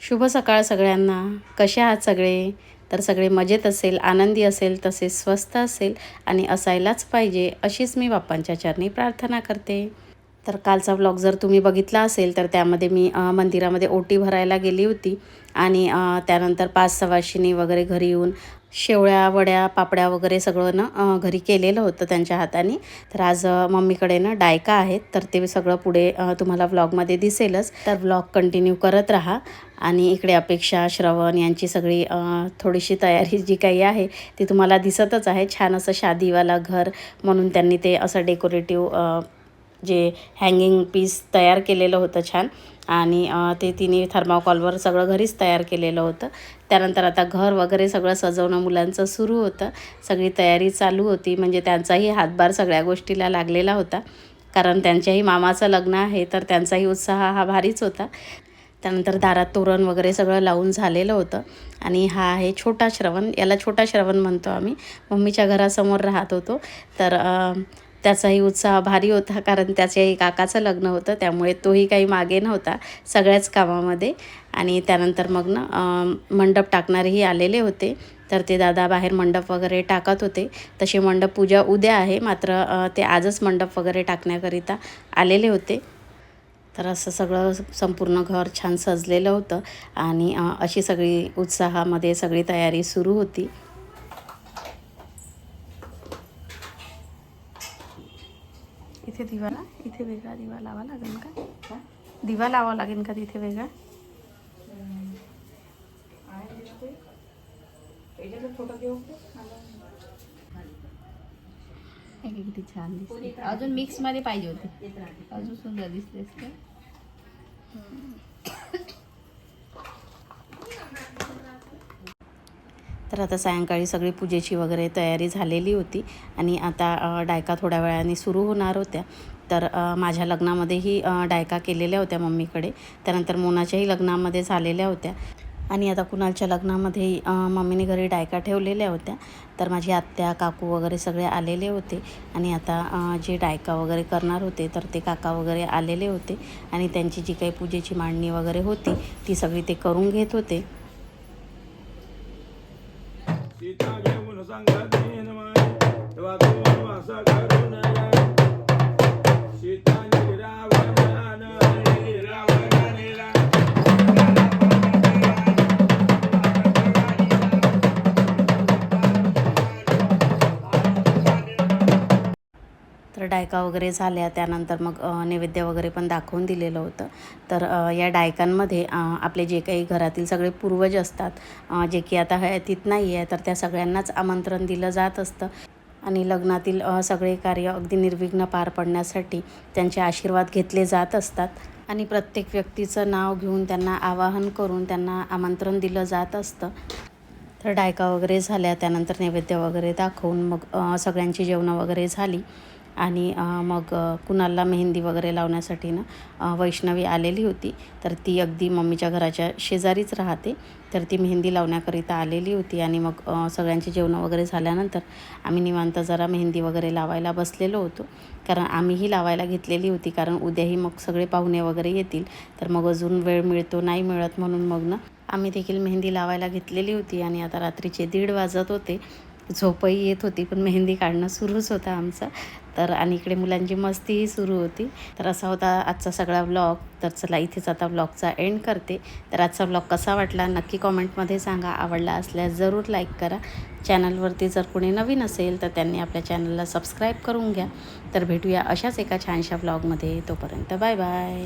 शुभ सकाळ सगळ्यांना. कसे आहात सगळे? तर सगळे मजेत असेल, आनंदी असेल, तसेच स्वस्थ असेल आणि असायलाच पाहिजे अशीच मी बाप्पांच्या चरणी प्रार्थना करते. तर कालचा व्लॉग जर तुम्ही बघितला असेल तर त्यामध्ये मी मंदिरामध्ये ओटी भरायला गेली होती आणि त्यानंतर 5 सवाशिणी वगैरे घरी येऊन शेवळ्या, वड्या, पापड्या वगैरे सगळं घरी केलेलं होतं त्यांच्या हाताने. तर आज मम्मीकडे डायका आहेत, तर ते सगळं पुढे तुम्हाला व्लॉगमध्ये दिसेलच. तर व्लॉग कंटिन्यू करत राहा. आणि इकडे अपेक्षा, श्रवण यांची सगळी थोडीशी तयारी जी काही आहे ती तुम्हाला दिसतच आहे. छान असं शादीवाला घर म्हणून त्यांनी ते असं डेकोरेटिव्ह जे हँगिंग पीस तयार केलेलं होतं छान. आणि ते तिने थर्माकॉलवर सगळं घरीच तयार केलेलं होतं. त्यानंतर आता घर वगैरे सगळं सजवणं मुलांचं सुरू होतं. सगळी तयारी चालू होती. म्हणजे त्यांचाही हातभार सगळ्या गोष्टीला लागलेला होता, कारण त्यांच्याही मामाचं लग्न आहे, तर त्यांचाही उत्साह हा भारीच होता. त्यानंतर दारात तोरण वगैरे सगळं लावून झालेलं होतं. आणि हा आहे छोटा श्रवण. याला छोटा श्रवण म्हणतो आम्ही. मम्मीच्या घरासमोर राहत होतो. तर त्याचाही उत्साह भारी होता, कारण त्याच्याही काकाचं लग्न होतं, त्यामुळे तोही काही मागे नव्हता सगळ्याच कामामध्ये. आणि त्यानंतर मग मंडप टाकणारेही आलेले होते. तर ते दादा बाहेर मंडप वगैरे टाकत होते. तशी मंडप पूजा उद्या आहे, मात्र ते आजच मंडप वगैरे टाकण्याकरिता आलेले होते. तर असं सगळं संपूर्ण घर छान सजलेलं होतं आणि अशी सगळी उत्साहामध्ये सगळी तयारी सुरू होती. इथे दिवा ना, इथे वेगळा दिवा लावा लागेल का? दिवा लावा लागेल का तिथे वेगळा? किती छान दिसते. अजून मिक्स मध्ये पाहिजे होते, अजून सुंदर दिसते. तर आता सायंकाळी सगळी पूजेची वगैरे तयारी झालेली होती आणि आता डायका थोड्या वेळाने सुरू होणार होत्या. तर माझ्या लग्नामध्येही डायका केलेल्या होत्या मम्मीकडे. त्यानंतर मोनाच्याही लग्नामध्ये झालेल्या होत्या. आणि आता कुणालच्या लग्नामध्ये मम्मीने घरी डायका ठेवलेल्या होत्या. तर माझी आत्या, काकू वगैरे सगळे आलेले होते. आणि आता जे डायका वगैरे करणार होते तर ते काका वगैरे आलेले होते. आणि त्यांची जी काही पूजेची मांडणी वगैरे होती ती सगळी ते करून घेत होते. तर डायका वगैरे झाल्या. त्यानंतर मग नैवेद्य वगैरे पण दाखवून दिलेलं होतं. तर या डायकांमध्ये आपले जे काही घरातील सगळे पूर्वज असतात, जे की आता हयातीत नाही आहे, तर त्या सगळ्यांनाच आमंत्रण दिलं जात असतं. आणि लग्नातील सगळे कार्य अगदी निर्विघ्न पार पडण्यासाठी त्यांचे आशीर्वाद घेतले जात असतात. आणि प्रत्येक व्यक्तीचं नाव घेऊन त्यांना आवाहन करून त्यांना आमंत्रण दिलं जात असतं. तर डायका वगैरे झाल्या. त्यानंतर नैवेद्य वगैरे दाखवून मग सगळ्यांची जेवणं वगैरे झाली. आणि मग कुणालला मेहंदी वगैरे लावण्यासाठी वैष्णवी आलेली होती. तर ती अगदी मम्मीच्या घराच्या शेजारीच राहते. तर ती मेहंदी लावण्याकरिता आलेली होती. आणि मग सगळ्यांची जेवणं वगैरे झाल्यानंतर आम्ही निवांत जरा मेहंदी वगैरे लावायला बसलेलो होतो, कारण आम्हीही लावायला घेतलेली होती, कारण उद्याही मग सगळे पाहुणे वगैरे येतील. तर मग अजून वेळ मिळतो नाही मिळत, म्हणून मग आम्ही देखील मेहंदी लावायला घेतलेली होती. आणि आता रात्रीचे 1:30 वाजत होते. झोपही येत होती, पण मेहंदी काढणं सुरूच होतं आमचं. तर आणि इकडे मुलांची मस्तीही सुरू होती. तर असा होता आजचा सगळा व्लॉग. तर चला इथेच आता व्लॉगचा एंड करते. तर आजचा व्लॉग कसा वाटला नक्की कॉमेंटमध्ये सांगा. आवडला असल्यास जरूर लाईक करा. चॅनलवरती जर कोणी नवीन असेल तर त्यांनी आपल्या चॅनलला सबस्क्राईब करून घ्या. तर भेटूया अशाच एका छानशा व्लॉगमध्ये. तोपर्यंत बाय बाय.